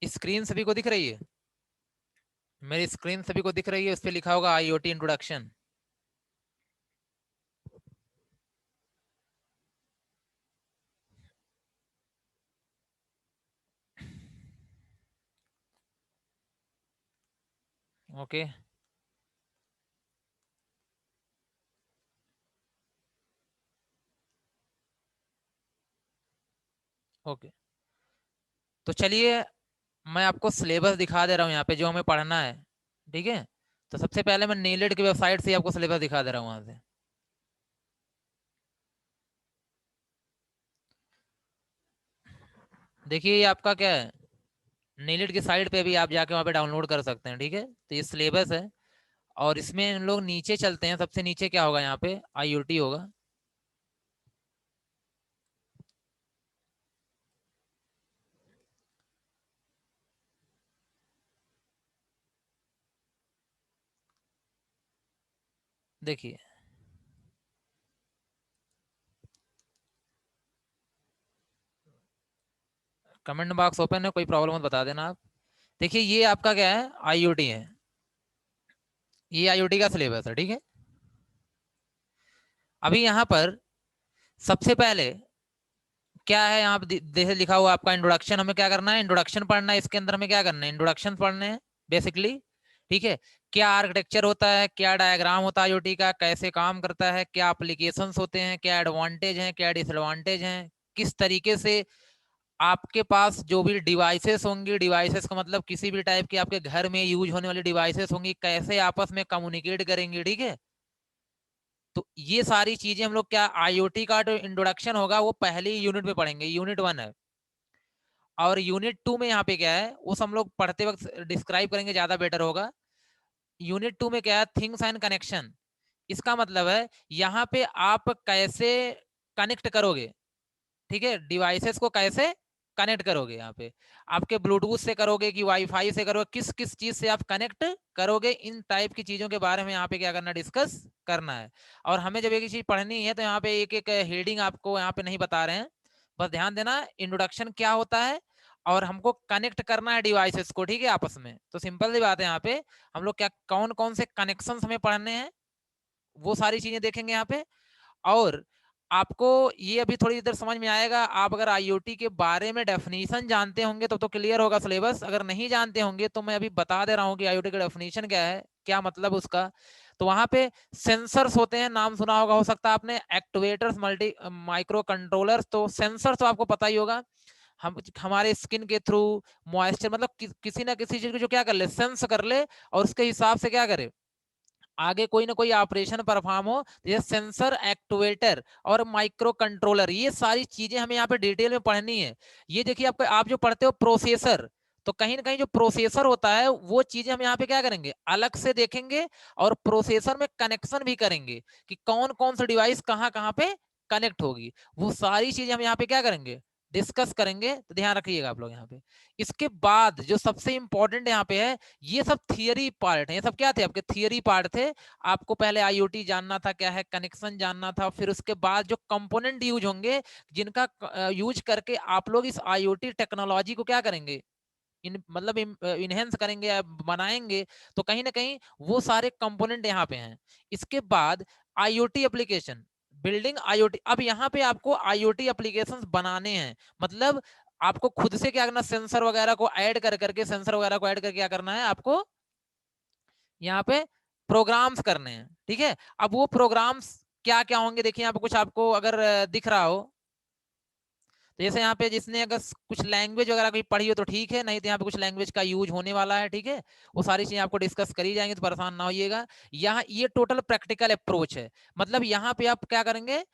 Screen सभी को दिख रही है? मेरी स्क्रीन सभी को दिख रही है, उस पर लिखा होगा आईओटी इंट्रोडक्शन। ओके ओके, तो चलिए मैं आपको सिलेबस दिखा दे रहा हूँ यहाँ पे जो हमें पढ़ना है। ठीक है, तो सबसे पहले मैं नीलेट की वेबसाइट से ही आपको सिलेबस दिखा दे रहा हूँ वहां से। देखिए ये आपका क्या है, नीलेट की साइट पे भी आप जाके वहाँ पे डाउनलोड कर सकते हैं। ठीक है, तो ये सिलेबस है, और इसमें हम लोग नीचे चलते हैं। सबसे नीचे क्या होगा, यहाँ पे आईओटी होगा। देखिए कमेंट बॉक्स ओपन है, कोई प्रॉब्लम हो तो बता देना आप। देखिए ये आपका क्या है, आईओटी है, ये आईओटी का सिलेबस है। ठीक है, अभी यहाँ पर सबसे पहले क्या है, यहाँ पे जैसे लिखा हुआ आपका इंट्रोडक्शन, हमें क्या करना है, इंट्रोडक्शन पढ़ना है। इसके अंदर हमें क्या करना है, इंट्रोडक्शन पढ़ने हैं बेसिकली। ठीक है, क्या आर्किटेक्चर होता है, क्या डायग्राम होता है आईओटी का, कैसे काम करता है, क्या एप्लीकेशंस होते हैं, क्या एडवांटेज हैं, क्या डिसएडवांटेज हैं, किस तरीके से आपके पास जो भी डिवाइसेस होंगी, डिवाइसेस का मतलब किसी भी टाइप की आपके घर में यूज होने वाली डिवाइसेस होंगी, कैसे आपस में कम्युनिकेट करेंगे। ठीक है, तो ये सारी चीजें हम लोग क्या, आईओटी का जो इंट्रोडक्शन होगा वो पहली यूनिट में पढ़ेंगे, यूनिट 1 है। और यूनिट 2 में यहाँ पे क्या है, वो हम लोग पढ़ते वक्त डिस्क्राइब करेंगे, ज्यादा बेटर होगा। यूनिट 2 में क्या है, थिंग्स एंड कनेक्शन। इसका मतलब है यहाँ पे आप कैसे कनेक्ट करोगे। ठीक है, डिवाइसेस को कैसे कनेक्ट करोगे, यहाँ पे आपके ब्लूटूथ से करोगे कि वाईफाई से करोगे, किस किस चीज से आप कनेक्ट करोगे, इन टाइप की चीजों के बारे में यहाँ पे क्या करना, डिस्कस करना है। और हमें जब एक चीज पढ़नी है तो यहाँ पे एक एक हेडिंग आपको यहाँ पे नहीं बता रहे हैं, बस ध्यान देना इंट्रोडक्शन क्या होता है, और हमको कनेक्ट करना है डिवाइसेस को। ठीक है, आपस में, तो सिंपल सी बात है, यहाँ पे हम लोग क्या, कौन कौन से कनेक्शन हमें पढ़ने हैं, वो सारी चीजें देखेंगे यहाँ पे। और आपको ये अभी थोड़ी देर समझ में आएगा, आप अगर आईओटी के बारे में डेफिनेशन जानते होंगे तो क्लियर होगा सिलेबस, अगर नहीं जानते होंगे तो मैं अभी बता दे रहा हूँ कि आईओटी का डेफिनेशन क्या है, क्या मतलब उसका। तो वहां पे सेंसर्स होते हैं, नाम सुना होगा हो सकता है आपने, एक्टिवेटर्स, मल्टी माइक्रो कंट्रोलर्स। तो सेंसर तो आपको पता ही होगा, हम हमारे स्किन के थ्रू मॉइस्चर, मतलब किसी ना किसी चीज को जो क्या कर ले, सेंस कर ले, और उसके हिसाब से क्या करे, आगे कोई ना कोई ऑपरेशन परफॉर्म हो। ये सेंसर, एक्टुएटर और माइक्रो कंट्रोलर, ये सारी चीजें हमें यहाँ पे डिटेल में पढ़नी है। ये देखिए आपको, आप जो पढ़ते हो प्रोसेसर, तो कहीं ना कहीं जो प्रोसेसर होता है वो चीजें हम यहाँ पे क्या करेंगे, अलग से देखेंगे, और प्रोसेसर में कनेक्शन भी करेंगे कि कौन कौन सा डिवाइस कहाँ कहाँ पे कनेक्ट होगी। वो सारी चीजें हम यहाँ पे क्या करेंगे, डिस्कस करेंगे, तो ध्यान रखिएगा आप लोग यहाँ पे। इसके बाद जो सबसे इंपॉर्टेंट यहाँ पे है, ये सब थियरी पार्ट है, ये सब क्या थे, आपके थियरी पार्ट थे। आपको पहले आईओटी जानना था क्या है, कनेक्शन जानना था, फिर उसके बाद जो कंपोनेंट यूज होंगे, जिनका यूज करके आप लोग इस आईओटी टेक्नोलॉजी को क्या करेंगे, मतलब इनहेंस करेंगे या बनाएंगे। तो कहीं ना कहीं वो सारे कंपोनेंट यहाँ पे हैं। इसके बाद आईओटी एप्लीकेशन, बिल्डिंग आईओटी। अब यहाँ पे आपको आईओटी एप्लीकेशंस बनाने हैं, मतलब आपको खुद से क्या करना, सेंसर वगैरह को ऐड कर करके, सेंसर वगैरह को ऐड करके क्या करना है आपको, यहाँ पे प्रोग्राम्स करने हैं। ठीक है, अब वो प्रोग्राम्स क्या क्या होंगे, देखिए यहाँ पे कुछ आपको अगर दिख रहा हो, तो जैसे यहाँ पे जिसने अगर कुछ लैंग्वेज वगैरह कोई पढ़ी हो तो ठीक है, नहीं तो यहाँ पे कुछ लैंग्वेज का यूज होने वाला है। ठीक है, वो सारी चीजें आपको डिस्कस करी जाएंगी, तो परेशान ना होइएगा। यहाँ ये टोटल प्रैक्टिकल अप्रोच है, मतलब यहाँ पे आप क्या करेंगे,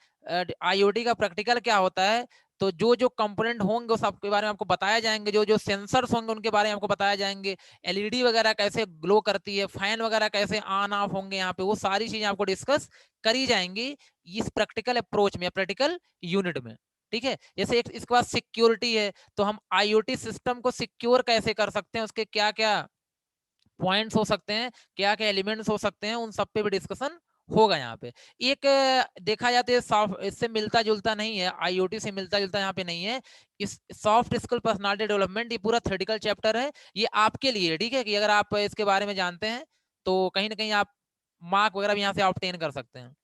आईओटी का प्रैक्टिकल क्या होता है, तो जो जो कंपोनेंट होंगे उस सबके बारे में आपको बताया जाएंगे, जो जो सेंसर्स होंगे उनके बारे में आपको बताया जाएंगे, एलईडी वगैरह कैसे ग्लो करती है, फैन वगैरह कैसे ऑन ऑफ होंगे, यहाँ पे वो सारी चीजें आपको डिस्कस करी जाएंगी इस प्रैक्टिकल अप्रोच में, प्रैक्टिकल यूनिट में। ठीक है, जैसे एक इसके बाद सिक्योरिटी है, तो हम आईओटी सिस्टम को सिक्योर कैसे कर सकते हैं, उसके क्या क्या पॉइंट्स हो सकते हैं, क्या क्या एलिमेंट्स हो सकते हैं, उन सब पे भी डिस्कशन होगा यहाँ पे। एक देखा जाए तो ये सॉफ्ट इससे मिलता जुलता नहीं है, आईओटी से मिलता जुलता यहाँ पे नहीं है। इस सॉफ्ट स्किल पर्सनालिटी डेवलपमेंट ये पूरा थ्योरेटिकल चैप्टर है, ये आपके लिए ठीक है, कि अगर आप इसके बारे में जानते हैं तो कहीं ना कहीं आप मार्क वगैरह भी यहाँ से ऑब्टेन कर सकते हैं।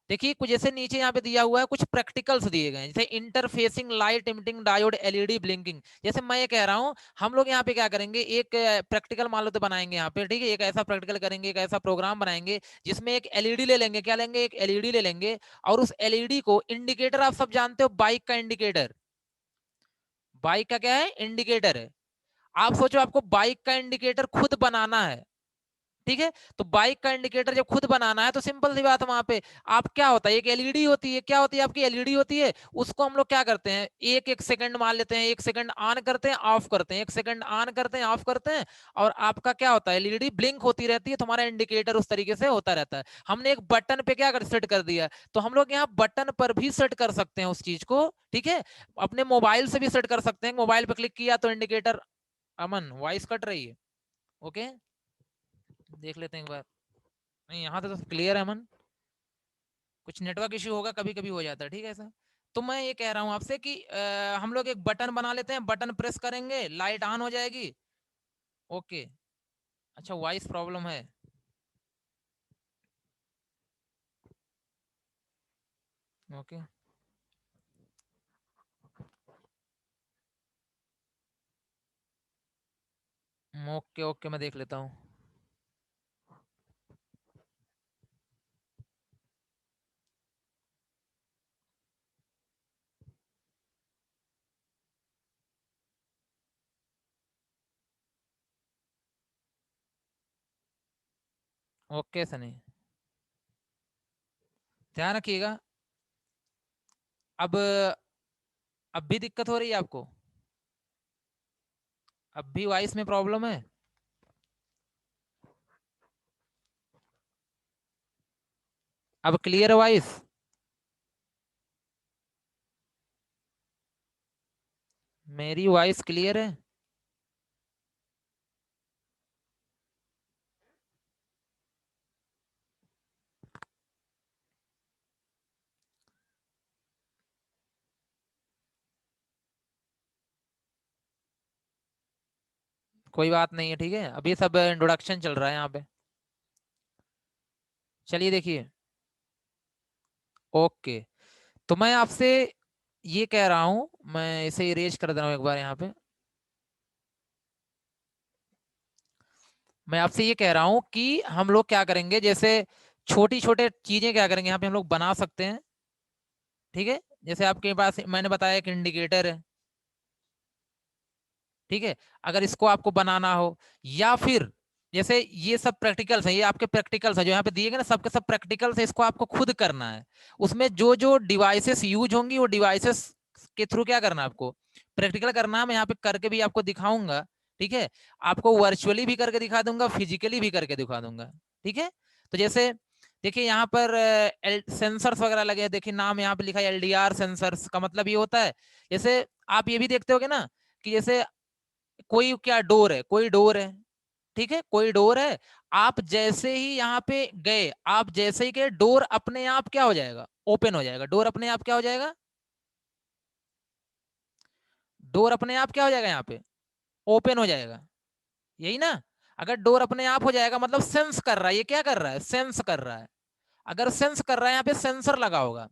देखिए कुछ जैसे नीचे यहाँ पे दिया हुआ है, कुछ प्रैक्टिकल्स दिए गए हैं, जैसे interfacing light emitting diode LED blinking. जैसे मैं ये कह रहा हूँ, हम लोग यहाँ पे क्या करेंगे, एक प्रैक्टिकल मान लो तो बनाएंगे यहाँ पे, ठीक है, एक ऐसा प्रैक्टिकल करेंगे, एक ऐसा प्रोग्राम बनाएंगे जिसमें एक एलईडी ले लेंगे, क्या लेंगे, एक एलईडी ले लेंगे, और उस एलईडी को इंडिकेटर, आप सब जानते हो बाइक का इंडिकेटर, बाइक का क्या है, इंडिकेटर है। आप सोचो आपको बाइक का इंडिकेटर खुद बनाना है, ठीक है, तो बाइक का इंडिकेटर जब खुद बनाना है तो सिंपल सी बात है, वहां पे आप क्या होता है, एक एलईडी होती है, क्या होती है आपकी एलईडी होती है, उसको हम लोग क्या करते हैं, एक एक सेकंड मान लेते हैं, एक सेकंड ऑन करते हैं ऑफ करते हैं, एक सेकंड ऑन करते हैं ऑफ करते हैं, और आपका क्या होता है, एलईडी ब्लिंक होती रहती है, तुम्हारा इंडिकेटर उस तरीके से होता रहता है। हमने एक बटन पे क्या कर सेट कर दिया, तो हम लोग यहाँ बटन पर भी सेट कर सकते हैं उस चीज को, ठीक है, अपने मोबाइल से भी सेट कर सकते हैं, मोबाइल पे क्लिक किया तो इंडिकेटर, अमन वॉइस कट रही है, ओके, देख लेते हैं एक बार। नहीं यहाँ तो क्लियर है मन, कुछ नेटवर्क इश्यू होगा, कभी कभी हो जाता है, ठीक है ऐसा। तो मैं ये कह रहा हूँ आपसे कि हम लोग एक बटन बना लेते हैं, बटन प्रेस करेंगे लाइट ऑन हो जाएगी, ओके। अच्छा वॉइस प्रॉब्लम है, ओके ओके ओके, मैं देख लेता हूँ। ओके सनी, ध्यान रखिएगा। अब अब भी दिक्कत हो रही है आपको, अब भी वॉइस में प्रॉब्लम है? अब क्लियर है वॉइस? मेरी वॉइस क्लियर है? कोई बात नहीं है, ठीक है, अभी सब इंट्रोडक्शन चल रहा है यहाँ पे। चलिए देखिए, ओके, तो मैं आपसे ये कह रहा हूं, मैं इसे इरेज कर दे रहा हूं एक बार यहाँ पे। मैं आपसे ये कह रहा हूं कि हम लोग क्या करेंगे, जैसे छोटी छोटे चीजें क्या करेंगे यहाँ पे हम लोग बना सकते हैं, ठीक है, जैसे आपके पास मैंने बताया एक इंडिकेटर है, ठीक है, अगर इसको आपको बनाना हो, या फिर जैसे ये सब प्रैक्टिकल्स है, ये आपके प्रैक्टिकल्स है जो यहाँ पे दिए गए ना, सबके सब प्रैक्टिकल्स है, इसको आपको खुद करना है। उसमें जो जो डिवाइसेस यूज होंगी वो डिवाइसेस के थ्रू क्या करना है आपको, प्रैक्टिकल करना है। मैं यहाँ पे करके भी आपको दिखाऊंगा, ठीक है, आपको वर्चुअली भी करके दिखा दूंगा, फिजिकली भी करके दिखा दूंगा, ठीक है। तो जैसे देखिए यहाँ पर सेंसर्स वगैरह लगे हैं, देखिए नाम यहाँ पे लिखा है एलडीआर सेंसर्स, का मतलब ये होता है, जैसे आप ये भी देखते होगे ना कि जैसे कोई क्या डोर है, कोई डोर है, ठीक है, कोई डोर है, आप जैसे ही यहाँ पे गए, आप जैसे ही गए डोर अपने आप क्या हो जाएगा, ओपन हो जाएगा, डोर अपने आप क्या हो जाएगा, डोर अपने आप क्या हो जाएगा, यहाँ पे ओपन हो जाएगा, यही ना। अगर डोर अपने आप हो जाएगा मतलब सेंस कर रहा है, ये क्या कर रहा है, सेंस कर रहा है। अगर सेंस कर रहा है यहाँ पे सेंसर लगा होगा,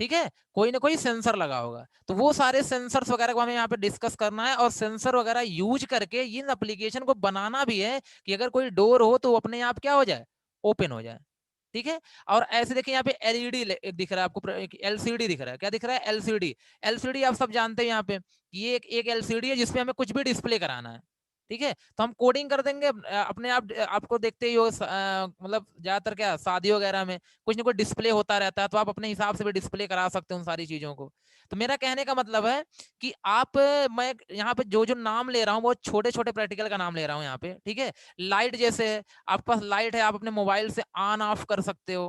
ठीक है, कोई ना कोई सेंसर लगा होगा, तो वो सारे सेंसर्स वगैरह को हमें यहाँ पे डिस्कस करना है, और सेंसर वगैरह यूज करके इन एप्लीकेशन को बनाना भी है कि अगर कोई डोर हो तो अपने आप क्या हो जाए, ओपन हो जाए, ठीक है। और ऐसे देखिए यहाँ पे एलईडी दिख रहा है आपको, एलसीडी दिख रहा है, क्या दिख रहा है, एलसीडी। एलसीडी आप सब जानते हैं यहाँ पे, ये एक एलसीडी है जिसपे हमें कुछ भी डिस्प्ले कराना है, ठीक है, तो हम कोडिंग कर देंगे अपने आप। आपको देखते ही हो मतलब ज्यादातर क्या शादी वगैरह में कुछ ना कुछ डिस्प्ले होता रहता है, तो आप अपने हिसाब से भी डिस्प्ले करा सकते हो उन सारी चीजों को। तो मेरा कहने का मतलब है कि आप मैं यहाँ पे जो जो नाम ले रहा हूँ वो छोटे छोटे प्रैक्टिकल का नाम ले रहा हूँ यहाँ पे, ठीक है। लाइट जैसे है, आपके पास लाइट है, आप अपने मोबाइल से ऑन ऑफ कर सकते हो,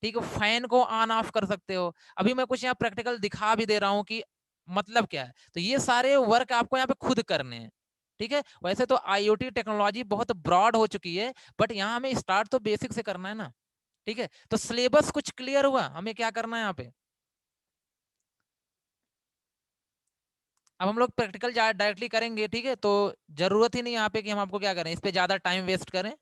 ठीक है, फैन को ऑन ऑफ कर सकते हो। अभी मैं कुछ यहाँ प्रैक्टिकल दिखा भी दे रहा हूँ कि मतलब क्या है, तो ये सारे वर्क आपको यहाँ पे खुद करने हैं, ठीक है। वैसे तो आईओटी टेक्नोलॉजी बहुत ब्रॉड हो चुकी है, बट यहाँ हमें स्टार्ट तो बेसिक से करना है ना, ठीक है, तो सिलेबस कुछ क्लियर हुआ, हमें क्या करना है यहाँ पे। अब हम लोग प्रैक्टिकल डायरेक्टली करेंगे, ठीक है, तो जरूरत ही नहीं यहाँ पे कि हम आपको क्या करें, इस पे ज्यादा टाइम वेस्ट करें,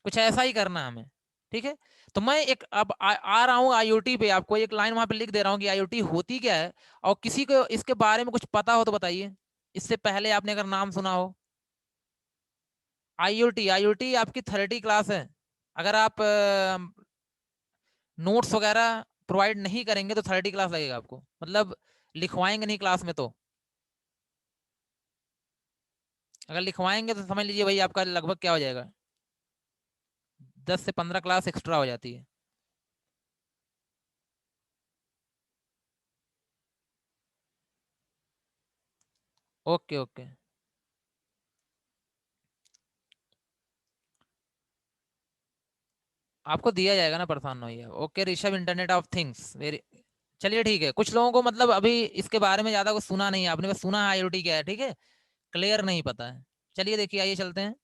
कुछ ऐसा ही करना है हमें। ठीक है, तो मैं एक अब आ रहा हूँ आईओटी पे, आपको एक लाइन वहां पे लिख दे रहा हूँ कि आईओटी होती क्या है, और किसी को इसके बारे में कुछ पता हो तो बताइए, इससे पहले आपने अगर नाम सुना हो। आईओटी, आईओटी आपकी 30 क्लास है। अगर आप नोट्स वगैरह प्रोवाइड नहीं करेंगे तो 30 क्लास लगेगा आपको, मतलब लिखवाएंगे नहीं क्लास में, तो अगर लिखवाएंगे तो समझ लीजिए भाई आपका लगभग क्या हो जाएगा, 10 से 15 क्लास एक्स्ट्रा हो जाती है। ओके ओके, आपको दिया जाएगा ना, परेशान नहीं है। Okay Rishabh, internet of things, very, चलिए ठीक है। कुछ लोगों को मतलब अभी इसके बारे में ज्यादा कुछ सुना नहीं है, आपने बस सुना है आईओटी क्या है, ठीक है, क्लियर नहीं पता है। चलिए देखिए, आइए चलते हैं।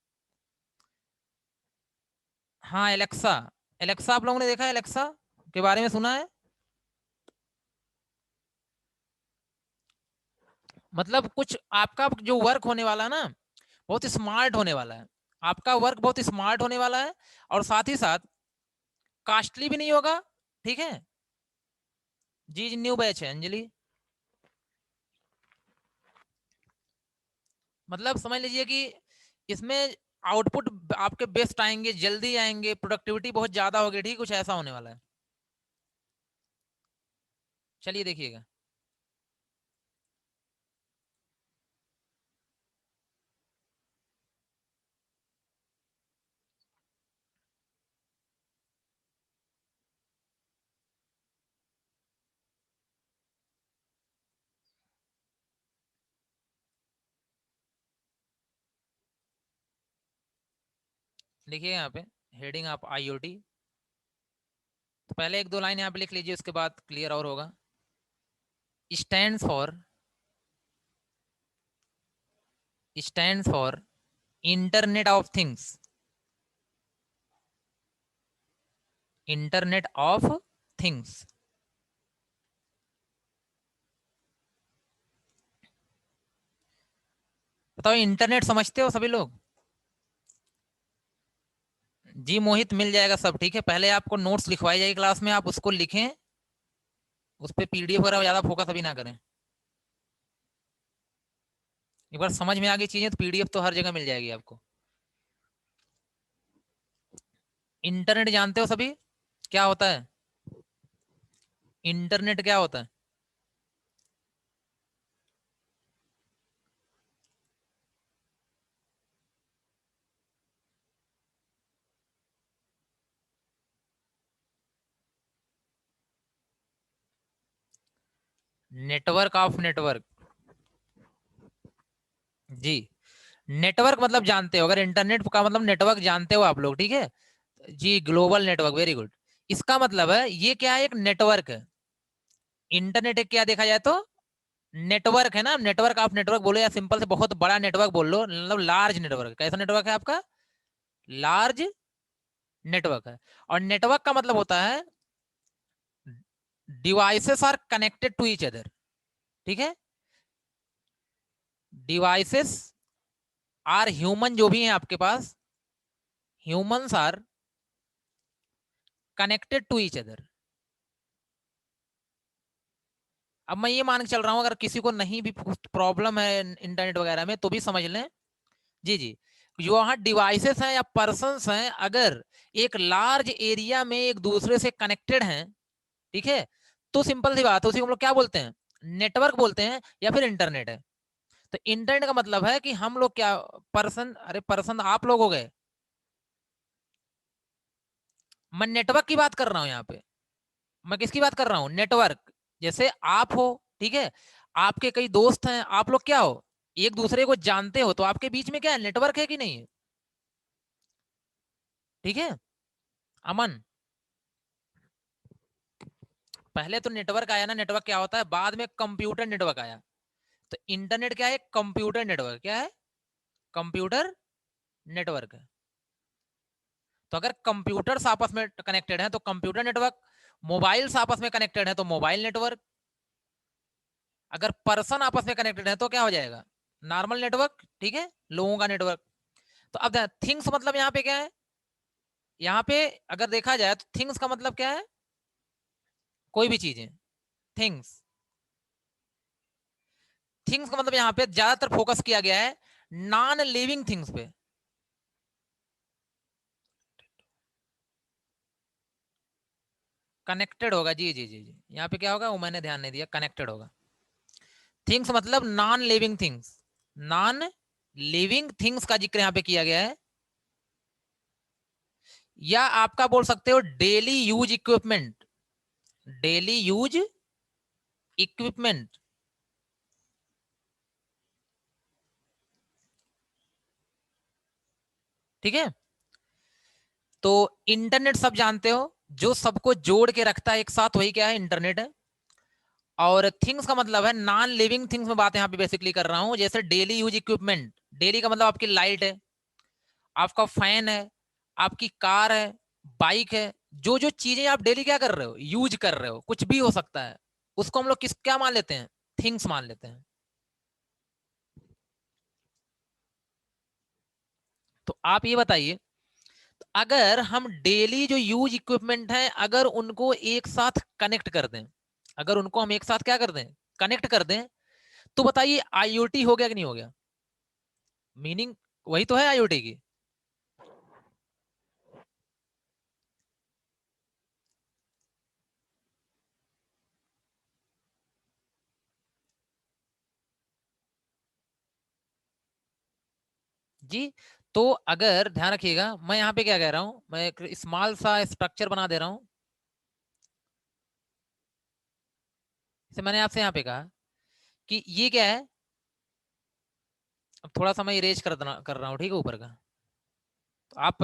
हाँ एलेक्सा, एलेक्सा आप लोगों ने देखा है, एलेक्सा के बारे में सुना है। मतलब कुछ आपका जो वर्क होने वाला है ना, बहुत स्मार्ट होने वाला है, आपका वर्क बहुत स्मार्ट होने वाला है, और साथ ही साथ कॉस्टली भी नहीं होगा। ठीक है, जी जी, न्यू बैच है अंजलि। मतलब समझ लीजिए कि इसमें आउटपुट आपके बेस्ट आएंगे, जल्दी आएंगे, प्रोडक्टिविटी बहुत ज्यादा होगी, ठीक, कुछ ऐसा होने वाला है। चलिए देखिएगा। देखिए यहाँ पे हेडिंग आप आईओटी, तो पहले एक दो लाइन यहाँ पे लिख लीजिए, उसके बाद क्लियर और होगा। Stand for internet of things, internet of things. बताओ इंटरनेट समझते हो सभी लोग। जी मोहित, मिल जाएगा सब, ठीक है, पहले आपको नोट्स लिखवाई जाएगी क्लास में, आप उसको लिखें, उस पर पीडीएफ वगैरह ज्यादा फोकस अभी ना करें। एक बार समझ में आ गई चीजें तो पीडीएफ तो हर जगह मिल जाएगी आपको। इंटरनेट जानते हो सभी क्या होता है, इंटरनेट क्या होता है। नेटवर्क ऑफ नेटवर्क, जी, नेटवर्क मतलब जानते हो, अगर इंटरनेट का मतलब नेटवर्क जानते हो आप लोग, ठीक है, जी ग्लोबल नेटवर्क, वेरी गुड। इसका मतलब है ये क्या है, एक नेटवर्क है। इंटरनेट एक क्या देखा जाए तो नेटवर्क है ना, नेटवर्क ऑफ नेटवर्क बोलो, या सिंपल से बहुत बड़ा नेटवर्क बोल लो, मतलब लार्ज नेटवर्क। कैसा नेटवर्क है आपका, लार्ज नेटवर्क है। और नेटवर्क का मतलब होता है devices are connected to each other, ठीक है, डिवाइसेस आर ह्यूमन, जो भी है आपके पास, humans are connected to each other. अब मैं ये मान के चल रहा हूं, अगर किसी को नहीं भी प्रॉब्लम है इंटरनेट वगैरह में तो भी समझ लें। जी जी, जो वहां डिवाइसेस हैं या पर्सन्स हैं, अगर एक लार्ज एरिया में एक दूसरे से कनेक्टेड हैं, ठीक है, तो सिंपल सी बात है, उसी को हम लोग क्या बोलते हैं, नेटवर्क बोलते हैं, या फिर इंटरनेट है। तो इंटरनेट का मतलब है कि हम लोग क्या, पर्सन, अरे पर्सन आप लोग हो गए, मैं नेटवर्क की बात कर रहा हूं यहाँ पे। मैं किसकी बात कर रहा हूँ, नेटवर्क। जैसे आप हो, ठीक है, आपके कई दोस्त हैं, आप लोग क्या हो, एक दूसरे को जानते हो, तो आपके बीच में क्या है, नेटवर्क है कि नहीं है। ठीक है, अमन, पहले तो नेटवर्क आया ना, नेटवर्क क्या होता है, बाद में कंप्यूटर नेटवर्क आया। तो इंटरनेट क्या है, कंप्यूटर नेटवर्क, क्या है, कंप्यूटर नेटवर्क है। तो अगर कंप्यूटर्स आपस में कनेक्टेड हैं तो कंप्यूटर नेटवर्क, मोबाइल्स आपस में कनेक्टेड है तो मोबाइल नेटवर्क, अगर पर्सन आपस में कनेक्टेड है तो क्या हो जाएगा, नॉर्मल नेटवर्क, ठीक है, लोगों का नेटवर्क। तो अब थिंग्स मतलब यहाँ पे क्या है, यहाँ पे अगर देखा जाए तो थिंग्स का मतलब क्या है, कोई भी चीजें, थिंग्स। थिंग्स का मतलब यहाँ पे ज्यादातर फोकस किया गया है नॉन लिविंग थिंग्स पे। कनेक्टेड होगा, जी जी जी जी, यहाँ पे क्या होगा वो मैंने ध्यान नहीं दिया, कनेक्टेड होगा। थिंग्स मतलब non living things, non living things का जिक्र यहाँ पे किया गया है। या आपका बोल सकते हो daily use equipment, daily use equipment, ठीक है। तो इंटरनेट सब जानते हो, जो सबको जोड़ के रखता है एक साथ, वही क्या है, इंटरनेट है। और थिंग्स का मतलब है नॉन लिविंग थिंग्स में बात यहाँ पे बेसिकली कर रहा हूं, जैसे डेली यूज इक्विपमेंट। डेली का मतलब आपकी लाइट है, आपका फैन है, आपकी कार है, बाइक है, जो जो चीजें आप डेली क्या कर रहे हो, यूज कर रहे हो, कुछ भी हो सकता है, उसको हम लोग किस क्या मान लेते हैं, थिंग्स मान लेते हैं। तो आप ये बताइए, अगर हम डेली जो यूज इक्विपमेंट है अगर उनको एक साथ कनेक्ट कर दें, अगर उनको हम एक साथ क्या कर दें, कनेक्ट कर दें, तो बताइए आईओटी हो गया कि नहीं हो गया, मीनिंग वही तो है आईओटी की। जी, तो अगर ध्यान रखिएगा, मैं यहाँ पे क्या कह रहा हूं, मैं एक स्मॉल सा स्ट्रक्चर बना दे रहा हूं। जैसे मैंने आपसे यहाँ पे कहा कि ये क्या है, अब थोड़ा सा मैं इरेज कर रहा हूँ, ठीक है, ऊपर का। तो आप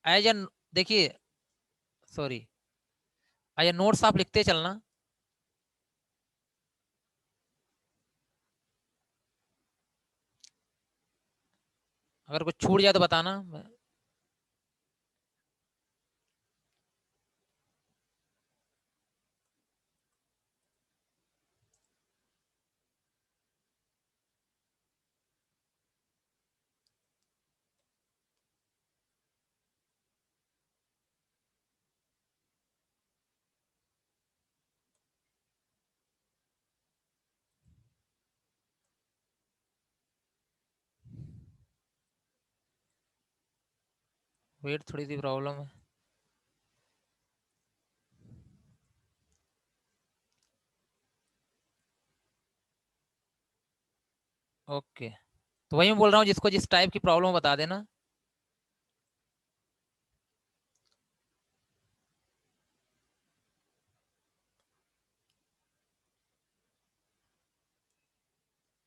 एज एन, देखिए, सॉरी, एज नोट्स आप लिखते चलना, अगर कुछ छूट जाए तो बताना। वेट, थोड़ी सी प्रॉब्लम है। ओके, तो वही मैं बोल रहा हूँ, जिसको जिस टाइप की प्रॉब्लम बता देना।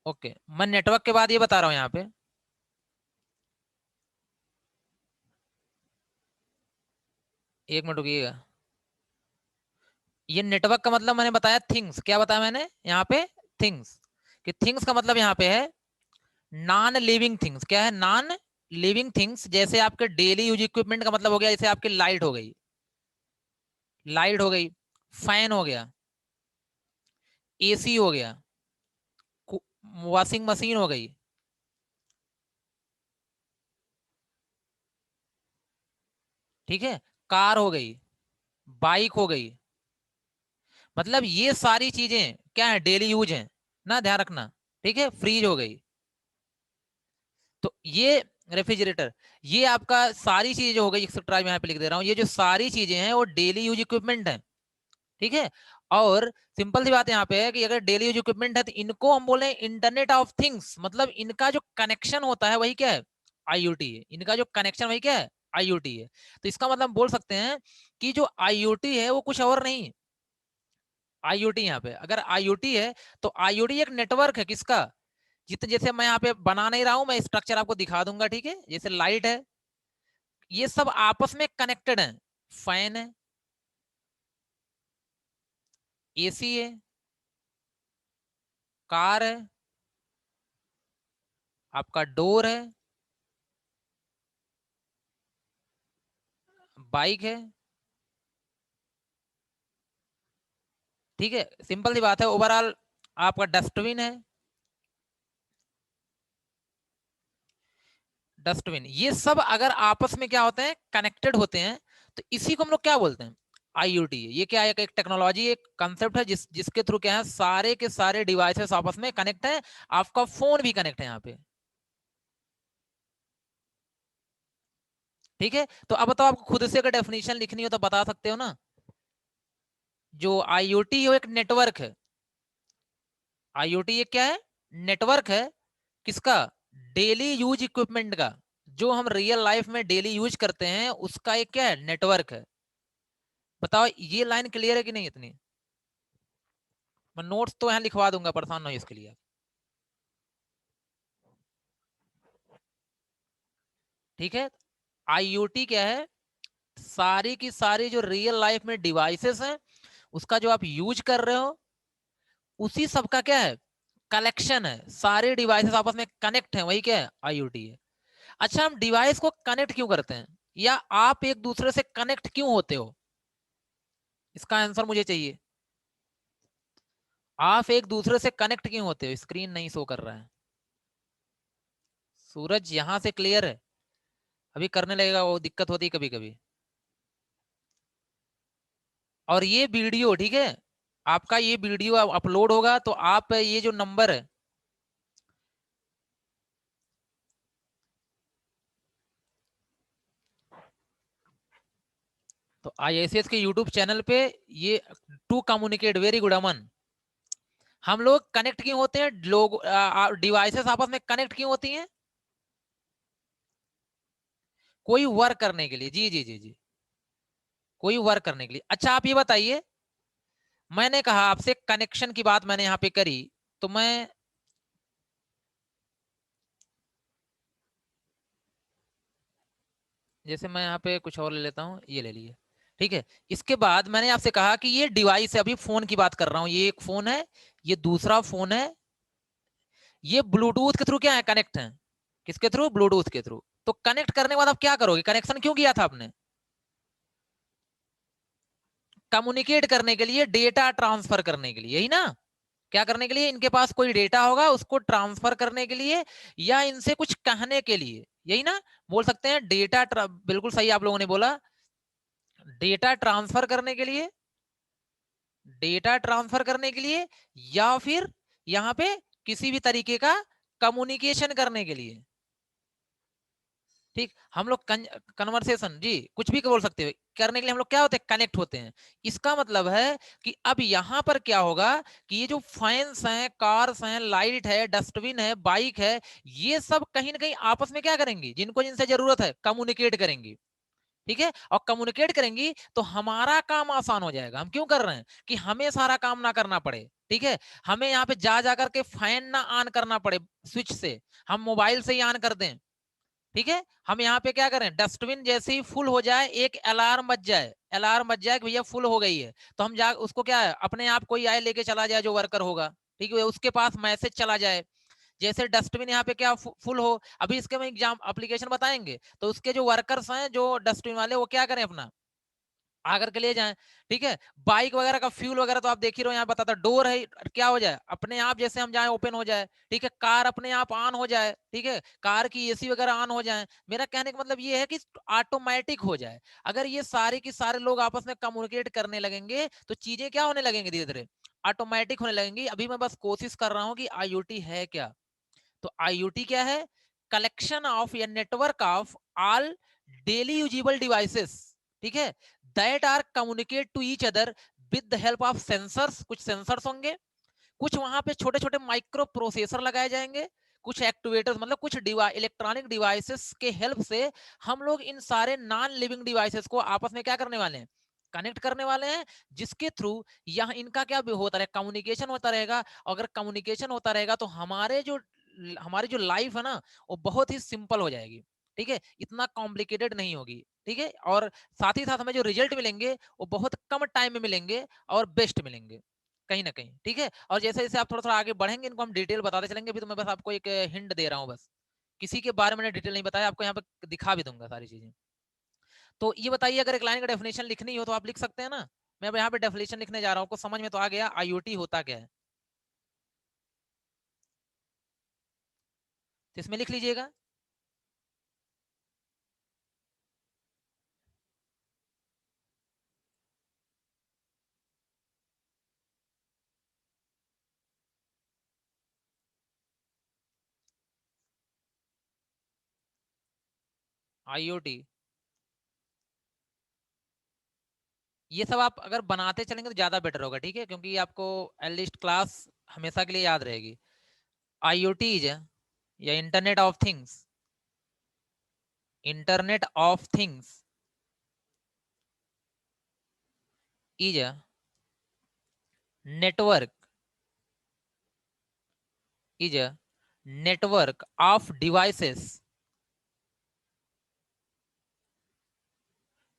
ओके, मैं नेटवर्क के बाद ये बता रहा हूँ यहाँ पे, एक मिनट रुकिएगा। ये नेटवर्क का मतलब मैंने बताया थिंग्स, क्या बताया मैंने यहाँ पे, थिंग्स, कि थिंग्स का मतलब यहाँ पे है नॉन लिविंग थिंग्स। क्या है, नॉन लिविंग थिंग्स, जैसे आपके डेली यूज इक्विपमेंट का मतलब हो गया, जैसे आपकी लाइट हो गई, लाइट हो गई, फैन हो गया, एसी हो गया, वॉशिंग मशीन हो गई, ठीक है, कार हो गई, बाइक हो गई। मतलब ये सारी चीजें क्या है, डेली यूज है ना, ध्यान रखना, ठीक है। फ्रीज हो गई, तो ये रेफ्रिजरेटर, ये आपका सारी चीजें जो हो गई एक्सेट्रा, मैं यहाँ पे लिख दे रहा हूँ, ये जो सारी चीजें हैं वो डेली यूज इक्विपमेंट है, ठीक है। और सिंपल सी बात यहाँ पे है कि अगर डेली यूज इक्विपमेंट है तो इनको हम बोले इंटरनेट ऑफ थिंग्स, मतलब इनका जो कनेक्शन होता है वही क्या है, आईओटी है, इनका जो कनेक्शन वही क्या है, आईओटी है। तो इसका मतलब बोल सकते हैं कि जो आईओटी है वो कुछ और नहीं, आईओटी यहाँ पे अगर आईओटी है तो आईओटी एक नेटवर्क है किसका, जितने, जैसे मैं यहाँ पे बना नहीं रहा हूं, मैं स्ट्रक्चर आपको दिखा दूंगा, ठीक है, जैसे लाइट है, ये सब आपस में कनेक्टेड है, फैन है, एसी है, कार है, आपका डोर है, बाइक है, ठीक है, सिंपल सी बात है। ओवरऑल आपका डस्टबिन है, डस्टबिन, ये सब अगर आपस में क्या होते हैं, कनेक्टेड होते हैं, तो इसी को हम लोग क्या बोलते हैं, आईओटी। ये क्या है, एक टेक्नोलॉजी, एक कंसेप्ट है जिसके थ्रू क्या है, सारे के सारे डिवाइसेस आपस में कनेक्ट है। आपका फोन भी कनेक्ट है यहाँ पे, ठीक है। तो अब बताओ, आपको खुद से अगर डेफिनेशन लिखनी हो तो बता सकते हो ना। जो आईओटी है वो एक नेटवर्क है। आईओटी ये क्या है, नेटवर्क है। किसका, डेली यूज इक्विपमेंट का, जो हम रियल लाइफ में डेली यूज करते हैं उसका एक क्या है, नेटवर्क है। बताओ ये लाइन क्लियर है कि नहीं इतनी। मैं नोट्स तो यहाँ लिखवा दूंगा, परेशान नहीं इसके लिए, ठीक है। आईओटी क्या है, सारी की सारी जो रियल लाइफ में डिवाइसेस हैं, उसका जो आप यूज कर रहे हो, उसी सब का क्या है, कलेक्शन है। सारे डिवाइसेस आपस में कनेक्ट हैं, वही क्या है, आईओटी है। अच्छा, हम डिवाइस को कनेक्ट क्यों करते हैं, या आप एक दूसरे से कनेक्ट क्यों होते हो, इसका आंसर मुझे चाहिए। आप एक दूसरे से कनेक्ट क्यों होते हो, स्क्रीन नहीं शो कर रहा है। सूरज यहां से क्लियर है, अभी करने लगेगा, वो दिक्कत होती है कभी कभी। और ये वीडियो, ठीक है, आपका ये वीडियो अपलोड होगा तो आप ये जो नंबर है, तो आईएसएस के यूट्यूब चैनल पे, ये टू कम्युनिकेट, वेरी गुड अमन, हम लोग कनेक्ट क्यों होते हैं, लोग डिवाइसेस आपस में कनेक्ट क्यों होती हैं, कोई वर्क करने के लिए, जी जी जी जी, कोई वर्क करने के लिए। अच्छा आप ये बताइए, मैंने कहा आपसे कनेक्शन की बात मैंने यहां पे करी, तो मैं, जैसे मैं यहाँ पे कुछ और ले लेता हूँ, ये ले लिए, ठीक है। इसके बाद मैंने आपसे कहा कि ये डिवाइस है, अभी फोन की बात कर रहा हूँ, ये एक फोन है, ये दूसरा फोन है, ये ब्लूटूथ के थ्रू क्या है, कनेक्ट है। किसके थ्रू, ब्लूटूथ के थ्रू। तो कनेक्ट करने के बाद आप क्या करोगे, कनेक्शन क्यों किया था आपने, कम्युनिकेट करने के लिए, डेटा ट्रांसफर करने के लिए, यही ना। क्या करने के लिए, इनके पास कोई डेटा होगा उसको ट्रांसफर करने के लिए, या इनसे कुछ कहने के लिए, यही ना। बोल सकते हैं बिल्कुल सही आप लोगों ने बोला, डेटा ट्रांसफर करने के लिए, डेटा ट्रांसफर करने के लिए, या फिर यहां पे किसी भी तरीके का कम्युनिकेशन करने के लिए, ठीक। हम लोग कन्वर्सेशन, जी कुछ भी बोल सकते हो, करने के लिए हम लोग क्या होते हैं, कनेक्ट होते हैं। इसका मतलब है कि अब यहां पर क्या होगा, कि ये जो फैंस हैं, कार्स हैं, लाइट है, डस्टबिन है, बाइक है, ये सब कहीं ना कहीं आपस में क्या करेंगी, जिनको जिनसे जरूरत है कम्युनिकेट करेंगी, ठीक है। और कम्युनिकेट करेंगी तो हमारा काम आसान हो जाएगा। हम क्यों कर रहे हैं, कि हमें सारा काम ना करना पड़े, ठीक है। हमें यहाँ पे जा जाकर के फैन ना ऑन करना पड़े स्विच से, हम मोबाइल से ही ऑन कर दें, ठीक है। हम यहाँ पे क्या करें, डस्टबिन जैसे ही फुल हो जाए, एक अलार्म बज जाए, अलार्म बज जाए कि भैया फुल हो गई है, तो हम जा उसको क्या है, अपने आप कोई आए लेके चला जाए, जो वर्कर होगा, ठीक है, उसके पास मैसेज चला जाए। जैसे डस्टबिन यहाँ पे क्या फुल हो, अभी इसके हम एग्जाम एप्लीकेशन बताएंगे, तो उसके जो वर्कर्स हैं, जो डस्टबिन वाले, वो क्या करें, अपना आकर के ले जाएं, ठीक है। बाइक वगैरह का फ्यूल वगैरह तो आप देख ही रहे हो, यहाँ बताता डोर है, क्या हो जाए, अपने आप जैसे हम जाए ओपन हो जाए, ठीक है। कार अपने आप ऑन हो जाए, ठीक है, कार की एसी वगैरह ऑन हो जाए। मेरा कहने का मतलब ये है कि ऑटोमेटिक हो जाए। अगर ये सारे के सारे लोग आपस में कम्युनिकेट करने लगेंगे तो चीजें क्या होने लगेंगी, धीरे धीरे ऑटोमेटिक होने लगेंगी। अभी मैं बस कोशिश कर रहा हूँ कि आईओटी है क्या। तो आईओटी क्या है, कलेक्शन ऑफ या network of all daily usable devices, ठीक है, that are communicate to each other with the help of sensors. कुछ सेंसर्स होंगे, कुछ वहां पे छोटे छोटे माइक्रो प्रोसेसर लगाए जाएंगे, कुछ एक्टिवेटर्स, मतलब कुछ इलेक्ट्रॉनिक डिवाइसेस के हेल्प से हम लोग इन सारे नॉन लिविंग डिवाइसेस को आपस में क्या करने वाले हैं, कनेक्ट करने वाले हैं, जिसके थ्रू यहाँ इनका क्या भी होता रहेगा, कम्युनिकेशन होता रहेगा। अगर कम्युनिकेशन होता रहेगा तो हमारी जो लाइफ है ना, वो बहुत ही सिंपल हो जाएगी, ठीक है, इतना कॉम्प्लिकेटेड नहीं होगी, ठीक है। और साथ ही साथ हमें जो रिजल्ट मिलेंगे वो बहुत कम टाइम में मिलेंगे, और बेस्ट मिलेंगे कहीं ना कहीं, ठीक है। और जैसे जैसे आप थोड़ा थोड़ा आगे बढ़ेंगे, इनको हम डिटेल बताते चलेंगे। अभी तो मैं बस आपको एक हिंट दे रहा हूँ, बस किसी के बारे में डिटेल नहीं बताया आपको, यहाँ पे दिखा भी दूंगा सारी चीजें। तो ये बताइए, अगर एक लाइन का डेफिनेशन लिखनी हो तो आप लिख सकते हैं ना। मैं अब यहाँ पे डेफिनेशन लिखने जा रहा हूँ, आपको समझ में तो आ गया आईओटी होता क्या है, तो इसमें लिख लीजिएगा। आईओटी, ये सब आप अगर बनाते चलेंगे तो ज्यादा बेटर होगा, ठीक है, क्योंकि आपको एटलीस्ट क्लास हमेशा के लिए याद रहेगी। आईओटी इज, या internet of things, internet of things is a network, is a network of devices,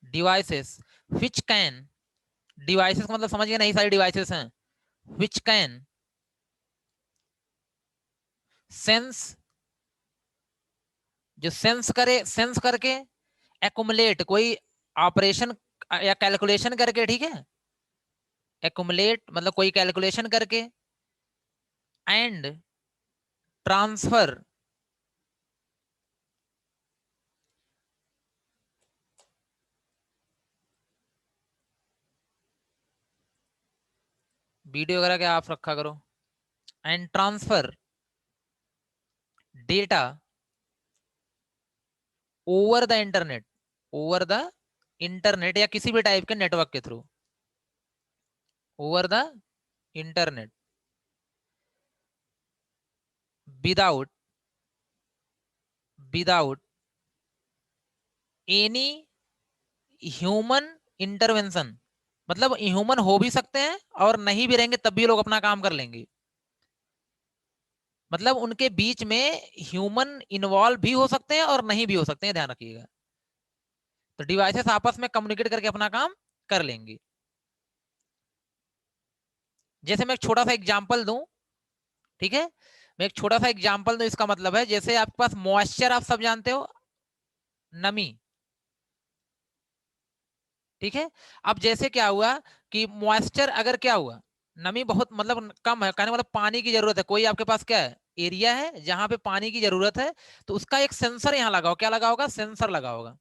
devices which can, devices का मतलब समझ गए, नहीं सारी डिवाइसेस हैं, विच कैन सेंस, जो सेंस करे, सेंस करके, एकुमुलेट कोई ऑपरेशन या कैलकुलेशन करके, ठीक है, एकुमुलेट मतलब कोई कैलकुलेशन करके, एंड ट्रांसफर, वीडियो वगैरह क्या आप रखा करो, and transfer data over the internet, over the internet या किसी भी टाइप के नेटवर्क के through, over the internet, without, without any human intervention, मतलब ह्यूमन हो भी सकते हैं और नहीं भी रहेंगे तब भी लोग अपना काम कर लेंगे, मतलब उनके बीच में ह्यूमन इन्वॉल्व भी हो सकते हैं और नहीं भी हो सकते हैं, ध्यान रखिएगा। तो डिवाइसेस आपस में कम्युनिकेट करके अपना काम कर लेंगे। जैसे मैं एक छोटा सा एग्जांपल दूं, ठीक है, मैं एक छोटा सा एग्जांपल दूं, इसका मतलब है जैसे आपके पास मॉइस्चर, आप सब जानते हो, नमी, ठीक है। अब जैसे क्या हुआ कि मॉइस्चर अगर क्या हुआ, नमी बहुत मतलब कम है, कहने मतलब पानी की जरूरत है, कोई आपके पास क्या है, एरिया है जहां पे पानी की जरूरत है, तो उसका एक सेंसर यहाँ लगा हो, क्या लगा होगा, सेंसर लगा होगा।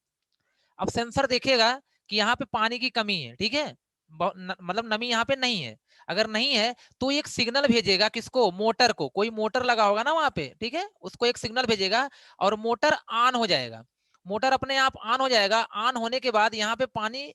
अब सेंसर देखेगा कि यहाँ पे पानी की कमी है, ठीक है, मतलब नमी यहाँ पे नहीं है, अगर नहीं है तो एक सिग्नल भेजेगा किसको, मोटर को, कोई मोटर लगा होगा ना वहां पे, ठीक है, उसको एक सिग्नल भेजेगा और मोटर ऑन हो जाएगा, मोटर अपने आप ऑन हो जाएगा, ऑन होने के बाद यहाँ पे पानी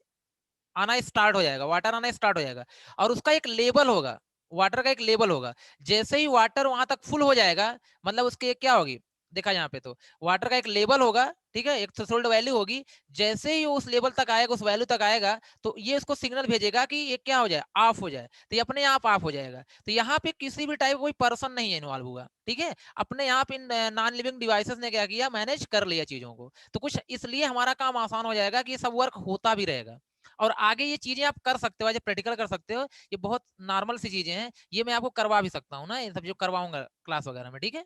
आना स्टार्ट हो जाएगा, वाटर आना स्टार्ट हो जाएगा, और उसका एक लेवल होगा, वाटर का एक लेवल होगा, जैसे ही वाटर वहां तक फुल हो जाएगा, मतलब उसकी एक क्या होगी, देखा यहाँ पे तो वाटर का एक लेवल होगा, ठीक है, एक थ्रेशोल्ड वैल्यू होगी, जैसे ही वो उस लेवल तक आएगा, उस वैल्यू तक आएगा, तो ये इसको सिग्नल भेजेगा कि ये क्या हो जाए, ऑफ हो जाए, तो ये अपने आप ऑफ हो जाएगा। तो यहाँ पे किसी भी टाइप कोई पर्सन नहीं है इन्वॉल्व हुआ, ठीक है, अपने आप इन नॉन लिविंग डिवाइसेस ने क्या किया, मैनेज कर लिया चीजों को, तो कुछ इसलिए हमारा काम आसान हो जाएगा कि ये सब वर्क होता भी रहेगा, और आगे ये चीजें आप कर सकते हो, प्रैक्टिकल कर सकते हो, ये बहुत नॉर्मल सी चीजें हैं, ये मैं आपको करवा भी सकता हूँ ना, ये सब जो करवाऊंगा क्लास वगैरह में, ठीक है,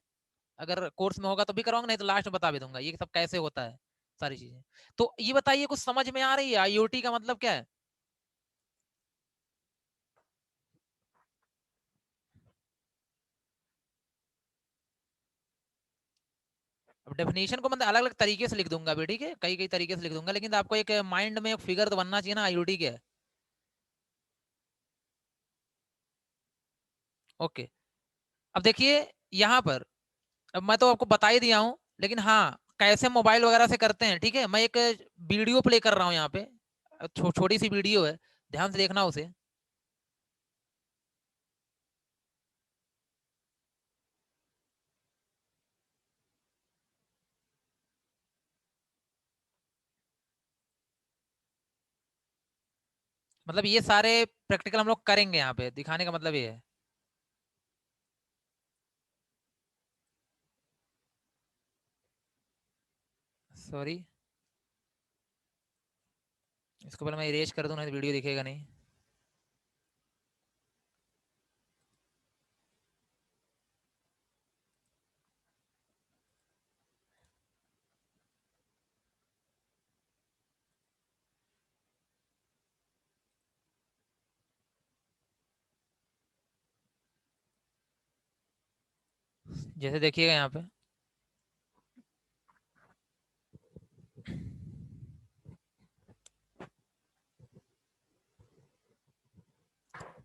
अगर कोर्स में होगा तो भी करवाऊंगा, नहीं तो लास्ट में बता भी दूंगा ये सब कैसे होता है, सारी चीजें। तो ये बताइए, कुछ समझ में आ रही है आईओटी का मतलब क्या है? अब डेफिनेशन को मतलब अलग अलग तरीके से लिख दूंगा अभी, ठीक है, कई कई तरीके से लिख दूंगा, लेकिन आपको एक माइंड में एक फिगर तो बनना चाहिए ना आईओटी क्या है। ओके, अब देखिए यहाँ पर, अब मैं तो आपको बता ही दिया हूँ, लेकिन हाँ कैसे मोबाइल वगैरह से करते हैं, ठीक है, मैं एक वीडियो प्ले कर रहा हूँ यहाँ पे, छोटी सी वीडियो है, ध्यान से देखना उसे। मतलब ये सारे प्रैक्टिकल हम लोग करेंगे यहाँ पे, दिखाने का मतलब ये है। सॉरी, इसको पहले मैं इरेज कर दूं, नहीं तो वीडियो दिखेगा नहीं। जैसे देखिएगा यहाँ पे,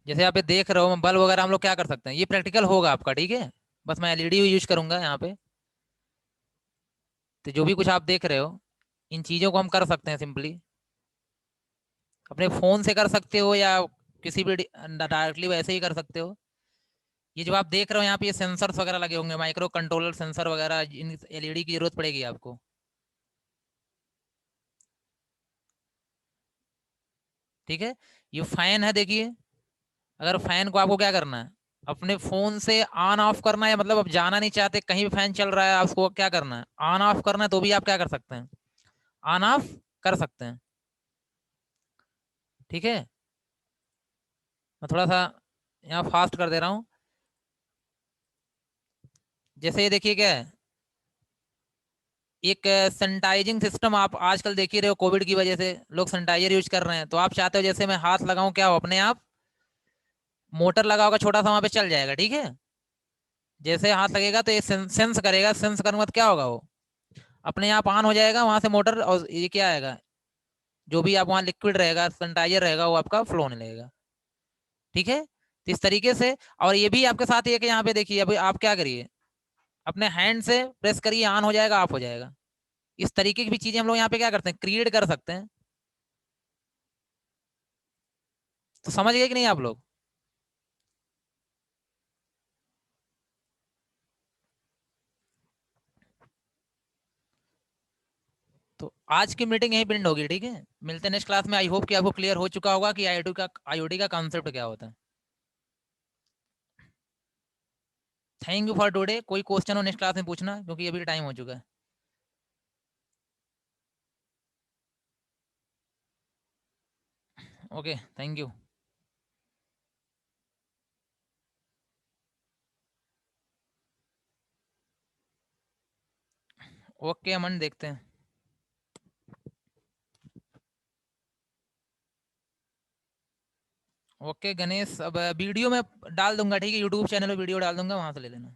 जैसे यहाँ पे देख रहे हो बल्ब वगैरह हम लोग क्या कर सकते हैं, ये प्रैक्टिकल होगा आपका, ठीक है। बस मैं एलईडी यूज करूंगा यहाँ पे। तो जो भी कुछ आप देख रहे हो, इन चीजों को हम कर सकते हैं सिंपली, अपने फोन से कर सकते हो या किसी भी डायरेक्टली वैसे ही कर सकते हो। ये जो आप देख रहे हो यहाँ पे, ये सेंसर्स वगैरह लगे होंगे, माइक्रो कंट्रोलर सेंसर वगैरह, इन एलईडी की जरूरत पड़ेगी आपको, ठीक है। ये फैन है देखिए, अगर फैन को आपको क्या करना है, अपने फोन से ऑन ऑफ करना है, मतलब अब जाना नहीं चाहते कहीं भी फैन चल रहा है, आपको क्या करना है, ऑन ऑफ करना है, तो भी आप क्या कर सकते हैं, ऑन ऑफ कर सकते हैं, ठीक है। मैं थोड़ा सा यहाँ फास्ट कर दे रहा हूँ। जैसे ये देखिए क्या है, एक सैनिटाइजिंग सिस्टम, आप आजकल देख ही रहे हो, कोविड की वजह से लोग सैनिटाइजर यूज कर रहे हैं, तो आप चाहते हो जैसे मैं हाथ लगाऊं, क्या हो, अपने आप मोटर लगा होगा छोटा सा, वहां पे चल जाएगा, ठीक है। जैसे हाथ लगेगा तो ये सेंस करेगा, सेंस करने के बाद क्या होगा, वो अपने आप ऑन हो जाएगा, वहां से मोटर, और ये क्या आएगा, जो भी आप वहां लिक्विड रहेगा, सैनिटाइजर रहेगा, वो आपका फ्लो होने लगेगा, ठीक है। तो इस तरीके से, और ये भी आपके साथ, ये कि यहाँ पे देखिए, अभी आप क्या करिए, अपने हैंड से प्रेस करिए, ऑन हो जाएगा, ऑफ हो जाएगा। इस तरीके की भी चीजें हम लोग यहाँ पे क्या करते हैं, क्रिएट कर सकते हैं। तो समझ गए कि नहीं आप लोग। तो आज की मीटिंग यहीं पिंड होगी, ठीक है। मिलते हैं नेक्स्ट क्लास में। आई होप कि आपको क्लियर हो चुका होगा कि आईओटी का कॉन्सेप्ट क्या होता है। Thank you for today. कोई क्वेश्चन हो नेक्स्ट क्लास में पूछना, क्योंकि अभी टाइम हो चुका है। Okay, thank you. ओके अमन, देखते हैं। ओके गणेश, अब वीडियो में डाल दूंगा, ठीक है, यूट्यूब चैनल में वीडियो डाल दूंगा, वहां से ले लेना।